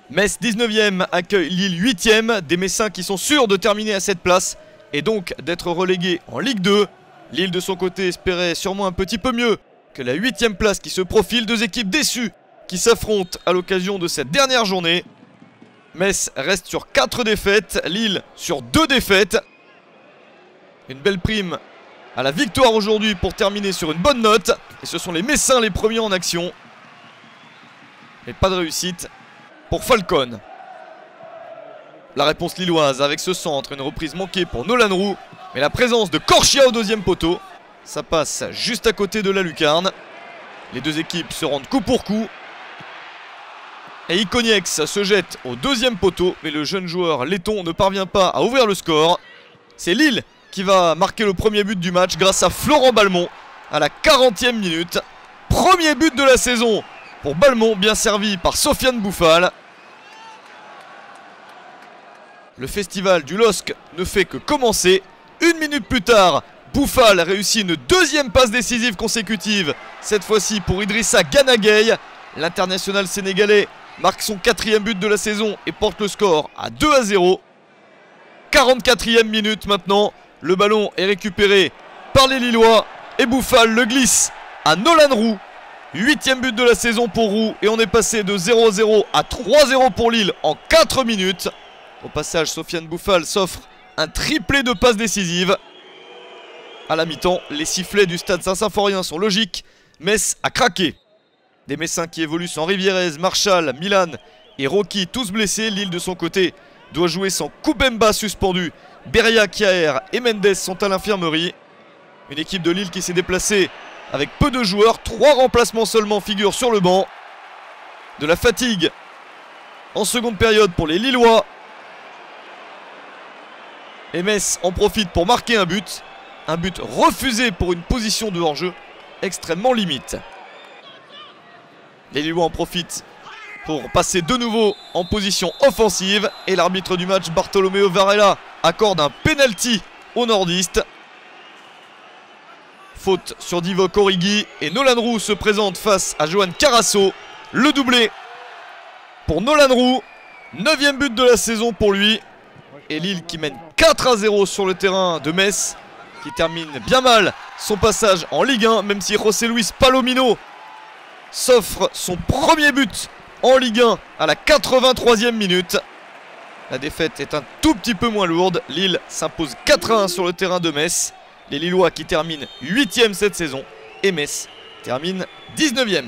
Metz 19e accueille Lille 8e, des Messins qui sont sûrs de terminer à cette place et donc d'être relégués en Ligue 2. Lille de son côté espérait sûrement un petit peu mieux que la 8e place qui se profile. Deux équipes déçues qui s'affrontent à l'occasion de cette dernière journée. Metz reste sur 4 défaites, Lille sur 2 défaites. Une belle prime à la victoire aujourd'hui pour terminer sur une bonne note. Et ce sont les Messins les premiers en action. Mais pas de réussite pour Falcon. La réponse lilloise avec ce centre, une reprise manquée pour Nolan Roux. Mais la présence de Corchia au deuxième poteau, ça passe juste à côté de la lucarne. Les deux équipes se rendent coup pour coup. Et Ikoniex se jette au deuxième poteau, mais le jeune joueur letton ne parvient pas à ouvrir le score. C'est Lille qui va marquer le premier but du match grâce à Florent Balmont à la 40e minute. Premier but de la saison pour Balmont, bien servi par Sofiane Bouffal. Le festival du LOSC ne fait que commencer. Une minute plus tard, Bouffal réussit une deuxième passe décisive consécutive. Cette fois-ci pour Idrissa Gana Gueye. L'international sénégalais marque son 4e but de la saison et porte le score à 2-0. 44e minute maintenant. Le ballon est récupéré par les Lillois et Bouffal le glisse à Nolan Roux. 8e but de la saison pour Roux et on est passé de 0-0 à 3-0 pour Lille en 4 minutes. Au passage, Sofiane Bouffal s'offre un triplé de passes décisives. À la mi-temps, les sifflets du stade Saint-Symphorien sont logiques. Metz a craqué. Des Messins qui évoluent sans Rivierez, Marchal, Milan et Rocky, tous blessés. Lille de son côté doit jouer sans Koubemba suspendu. Beria, Kiaer et Mendes sont à l'infirmerie. Une équipe de Lille qui s'est déplacée avec peu de joueurs. 3 remplacements seulement figurent sur le banc. De la fatigue en seconde période pour les Lillois. Et Metz en profite pour marquer un but. Un but refusé pour une position de hors-jeu extrêmement limite. Les Lillois en profitent pour passer de nouveau en position offensive. Et l'arbitre du match, Bartolomeo Varela, accorde un penalty aux nordistes. Faute sur Divock Origi et Nolan Roux se présente face à Johan Carasso. Le doublé pour Nolan Roux. 9e but de la saison pour lui. Et Lille qui mène 4-0 sur le terrain de Metz, qui termine bien mal son passage en Ligue 1, même si José Luis Palomino s'offre son premier but en Ligue 1 à la 83e minute. La défaite est un tout petit peu moins lourde. Lille s'impose 4-1 sur le terrain de Metz. Les Lillois qui terminent 8e cette saison et Metz termine 19e.